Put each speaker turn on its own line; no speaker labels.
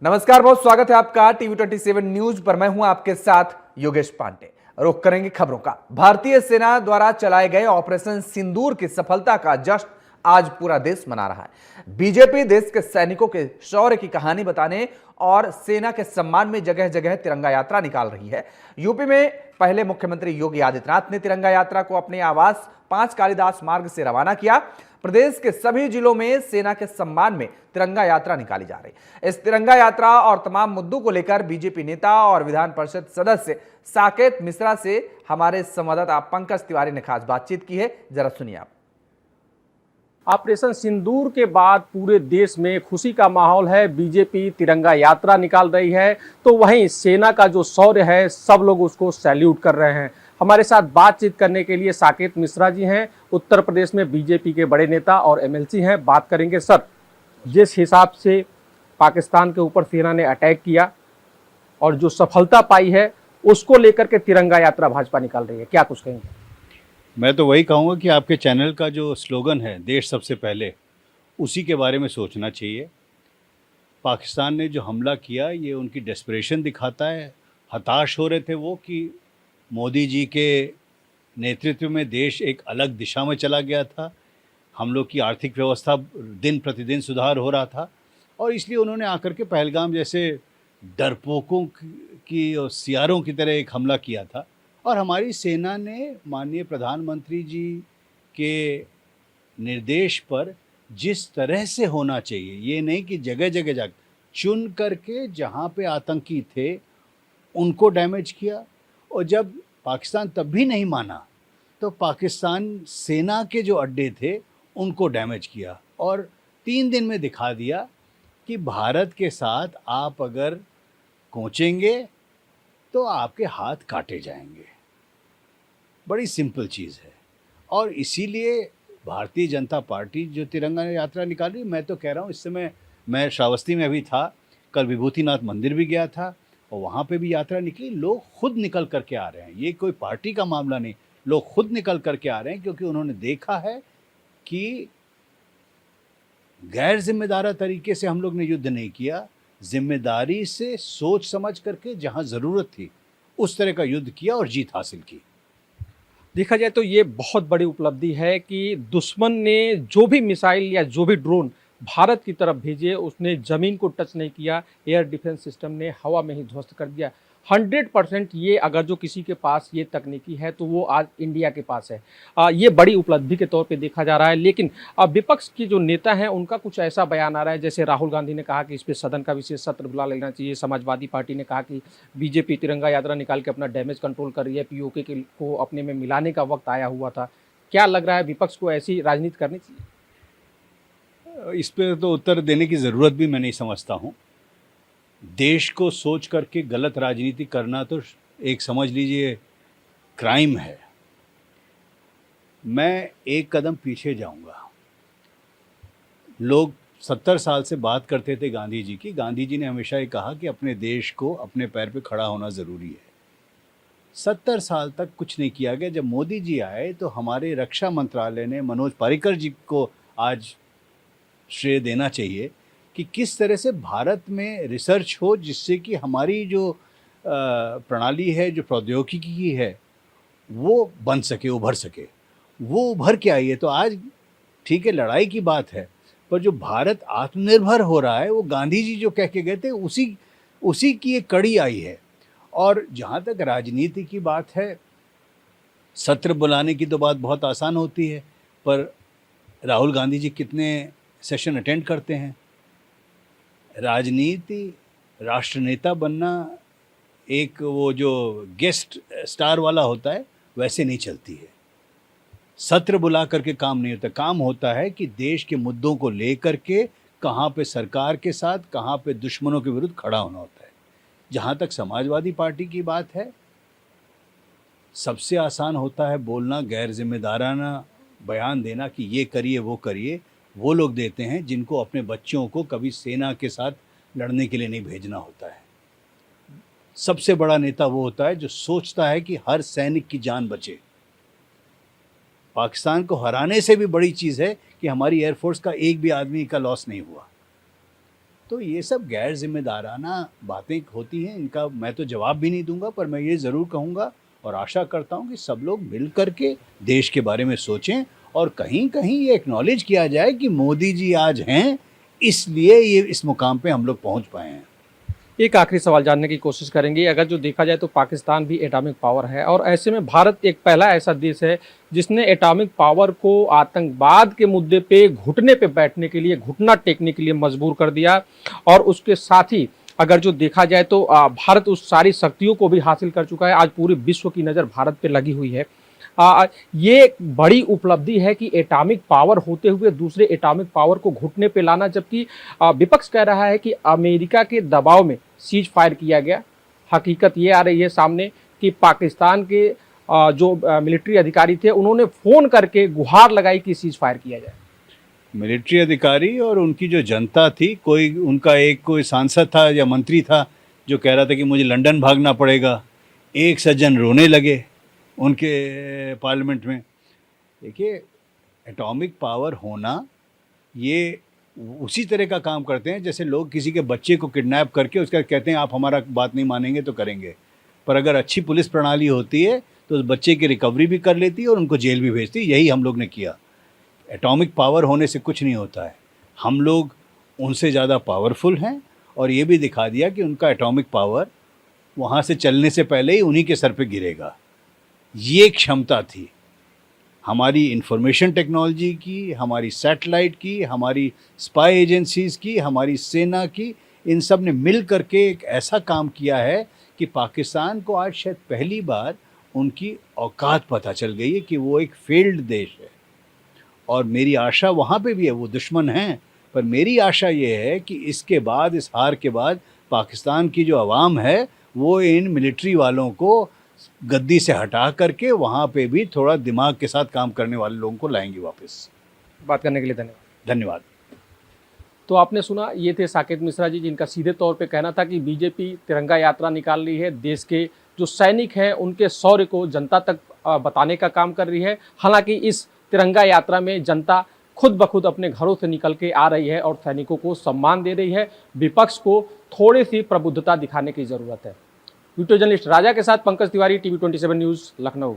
नमस्कार, बहुत स्वागत है आपका टीवी 27 न्यूज पर। मैं हूं आपके साथ योगेश पांडे। रुख करेंगे खबरों का। भारतीय सेना द्वारा चलाए गए ऑपरेशन सिंदूर की सफलता का जश्न आज पूरा देश मना रहा है। बीजेपी देश के सैनिकों के शौर्य की कहानी बताने और सेना के सम्मान में जगह जगह तिरंगा यात्रा निकाल रही है। यूपी में पहले मुख्यमंत्री योगी आदित्यनाथ ने तिरंगा यात्रा को अपने आवास 5 कालिदास मार्ग से रवाना किया। प्रदेश के सभी जिलों में सेना के सम्मान में तिरंगा यात्रा निकाली जा रही। इस तिरंगा यात्रा और तमाम मुद्दों को लेकर बीजेपी नेता और विधान परिषद सदस्य साकेत मिश्रा से हमारे संवाददाता पंकज तिवारी ने खास बातचीत की है। जरा सुनिए आप।
ऑपरेशन सिंदूर के बाद पूरे देश में खुशी का माहौल है। बीजेपी तिरंगा यात्रा निकाल रही है, तो वहीं सेना का जो शौर्य है सब लोग उसको सैल्यूट कर रहे हैं। हमारे साथ बातचीत करने के लिए साकेत मिश्रा जी हैं, उत्तर प्रदेश में बीजेपी के बड़े नेता और एमएलसी हैं। बात करेंगे सर, जिस हिसाब से पाकिस्तान के ऊपर सेना ने अटैक किया और जो सफलता पाई है उसको लेकर के तिरंगा यात्रा भाजपा निकाल रही है, क्या कुछ कहेंगे?
मैं तो वही कहूँगा कि आपके चैनल का जो स्लोगन है देश सबसे पहले, उसी के बारे में सोचना चाहिए। पाकिस्तान ने जो हमला किया ये उनकी डेस्परेशन दिखाता है। हताश हो रहे थे वो कि मोदी जी के नेतृत्व में देश एक अलग दिशा में चला गया था। हम लोग की आर्थिक व्यवस्था दिन प्रतिदिन सुधार हो रहा था और इसलिए उन्होंने आकर के पहलगाम जैसे डरपोकों की और सियारों की तरह एक हमला किया था। और हमारी सेना ने माननीय प्रधानमंत्री जी के निर्देश पर जिस तरह से होना चाहिए, ये नहीं कि जगह जगह जा चुन करके जहाँ पे आतंकी थे उनको डैमेज किया। और जब पाकिस्तान तब भी नहीं माना तो पाकिस्तान सेना के जो अड्डे थे उनको डैमेज किया और 3 दिन में दिखा दिया कि भारत के साथ आप अगर कोचेंगे तो आपके हाथ काटे जाएंगे। बड़ी सिंपल चीज़ है और इसीलिए भारतीय जनता पार्टी जो तिरंगा यात्रा निकाली, मैं तो कह रहा हूँ, इस समय मैं श्रावस्ती में अभी था, कल विभूतिनाथ मंदिर भी गया था और वहाँ पे भी यात्रा निकली। लोग खुद निकल करके आ रहे हैं, ये कोई पार्टी का मामला नहीं, लोग खुद निकल करके आ रहे हैं क्योंकि उन्होंने देखा है कि गैर जिम्मेदारा तरीके से हम लोग ने युद्ध नहीं किया, जिम्मेदारी से सोच समझ करके जहाँ ज़रूरत थी उस तरह का युद्ध किया और जीत हासिल की।
देखा जाए तो ये बहुत बड़ी उपलब्धि है कि दुश्मन ने जो भी मिसाइल या जो भी ड्रोन भारत की तरफ भेजे उसने ज़मीन को टच नहीं किया, एयर डिफेंस सिस्टम ने हवा में ही ध्वस्त कर दिया। 100% ये अगर जो किसी के पास ये तकनीकी है तो वो आज इंडिया के पास है। ये बड़ी उपलब्धि के तौर पे देखा जा रहा है। लेकिन विपक्ष के जो नेता हैं उनका कुछ ऐसा बयान आ रहा है, जैसे राहुल गांधी ने कहा कि इस पे सदन का विशेष सत्र बुला लेना चाहिए। समाजवादी पार्टी ने कहा कि बीजेपी तिरंगा यात्रा निकाल के अपना डैमेज कंट्रोल कर रही है, पीओके को अपने में मिलाने का वक्त आया हुआ था। क्या लग रहा है, विपक्ष को ऐसी राजनीति करनी चाहिए?
इस पर तो उत्तर देने की ज़रूरत भी मैं नहीं समझता हूँ। देश को सोच करके गलत राजनीति करना तो एक समझ लीजिए क्राइम है। मैं एक कदम पीछे जाऊंगा। लोग 70 साल से बात करते थे गांधी जी की। गांधी जी ने हमेशा ये कहा कि अपने देश को अपने पैर पे खड़ा होना ज़रूरी है। 70 साल तक कुछ नहीं किया गया। जब मोदी जी आए तो हमारे रक्षा मंत्रालय ने मनोज पारिकर जी को आज श्रेय देना चाहिए कि किस तरह से भारत में रिसर्च हो जिससे कि हमारी जो प्रणाली है, जो प्रौद्योगिकी है, वो बन सके, उभर सके। वो उभर के आई है। तो आज ठीक है, लड़ाई की बात है, पर जो भारत आत्मनिर्भर हो रहा है वो गांधी जी जो कह के गए थे उसी की एक कड़ी आई है। और जहाँ तक राजनीति की बात है, सत्र बुलाने की तो बात बहुत आसान होती है, पर राहुल गांधी जी कितने सेशन अटेंड करते हैं? राजनीति, राष्ट्र नेता बनना एक वो जो गेस्ट स्टार वाला होता है वैसे नहीं चलती है। सत्र बुला करके काम नहीं होता। काम होता है कि देश के मुद्दों को लेकर के कहाँ पे सरकार के साथ, कहाँ पे दुश्मनों के विरुद्ध खड़ा होना होता है। जहाँ तक समाजवादी पार्टी की बात है, सबसे आसान होता है बोलना, गैर जिम्मेदाराना बयान देना कि ये करिए वो करिए। वो लोग देते हैं जिनको अपने बच्चों को कभी सेना के साथ लड़ने के लिए नहीं भेजना होता है। सबसे बड़ा नेता वो होता है जो सोचता है कि हर सैनिक की जान बचे। पाकिस्तान को हराने से भी बड़ी चीज़ है कि हमारी एयरफोर्स का एक भी आदमी का लॉस नहीं हुआ। तो ये सब गैर जिम्मेदाराना बातें होती हैं, इनका मैं तो जवाब भी नहीं दूंगा, पर मैं ये ज़रूर कहूँगा और आशा करता हूँ कि सब लोग मिल कर के देश के बारे में सोचें और कहीं कहीं ये एक्नॉलेज किया जाए कि मोदी जी आज हैं, इसलिए ये इस मुकाम पे हम लोग पहुँच पाए हैं।
एक आखिरी सवाल जानने की कोशिश करेंगे। अगर जो देखा जाए तो पाकिस्तान भी एटॉमिक पावर है और ऐसे में भारत एक पहला ऐसा देश है जिसने एटॉमिक पावर को आतंकवाद के मुद्दे पे घुटने पे बैठने के लिए, घुटना टेकने के लिए मजबूर कर दिया। और उसके साथ ही अगर जो देखा जाए तो भारत उस सारी शक्तियों को भी हासिल कर चुका है। आज पूरे विश्व की नज़र भारत पे लगी हुई है। ये एक बड़ी उपलब्धि है कि एटॉमिक पावर होते हुए दूसरे एटॉमिक पावर को घुटने पे लाना, जबकि विपक्ष कह रहा है कि अमेरिका के दबाव में सीज फायर किया गया। हकीकत ये आ रही है सामने कि पाकिस्तान के जो मिलिट्री अधिकारी थे उन्होंने फ़ोन करके गुहार लगाई कि सीज फायर किया जाए।
मिलिट्री अधिकारी और उनकी जो जनता थी, कोई सांसद था या मंत्री था जो कह रहा था कि मुझे लंदन भागना पड़ेगा। एक सज्जन रोने लगे उनके पार्लियामेंट में। देखिए, एटॉमिक पावर होना ये उसी तरह का काम करते हैं जैसे लोग किसी के बच्चे को किडनैप करके उसका कहते हैं आप हमारा बात नहीं मानेंगे तो करेंगे। पर अगर अच्छी पुलिस प्रणाली होती है तो उस बच्चे की रिकवरी भी कर लेती है और उनको जेल भी भेजती है। यही हम लोग ने किया। एटॉमिक पावर होने से कुछ नहीं होता है, हम लोग उनसे ज़्यादा पावरफुल हैं और ये भी दिखा दिया कि उनका एटॉमिक पावर वहाँ से चलने से पहले ही उन्हीं के सर पे गिरेगा। ये क्षमता थी हमारी इंफॉर्मेशन टेक्नोलॉजी की, हमारी सैटेलाइट की, हमारी स्पाई एजेंसीज़ की, हमारी सेना की। इन सब ने मिल करके एक ऐसा काम किया है कि पाकिस्तान को आज शायद पहली बार उनकी औकात पता चल गई है कि वो एक फेल्ड देश है। और मेरी आशा वहाँ पे भी है, वो दुश्मन हैं, पर मेरी आशा ये है कि इसके बाद, इस हार के बाद, पाकिस्तान की जो आवाम है वो इन मिलिट्री वालों को गद्दी से हटा करके वहाँ पे भी थोड़ा दिमाग के साथ काम करने वाले लोगों को लाएंगे वापस।
बात करने के लिए धन्यवाद।
धन्यवाद।
तो आपने सुना, ये थे साकेत मिश्रा जी, जिनका सीधे तौर पे कहना था कि बीजेपी तिरंगा यात्रा निकाल रही है, देश के जो सैनिक हैं उनके शौर्य को जनता तक बताने का काम कर रही है। हालांकि इस तिरंगा यात्रा में जनता खुद ब खुद अपने घरों से निकल के आ रही है और सैनिकों को सम्मान दे रही है। विपक्ष को थोड़ी सी प्रबुद्धता दिखाने की ज़रूरत है। वीडियो जर्नलिस्ट राजा के साथ पंकज तिवारी, TV 27 न्यूज़, लखनऊ।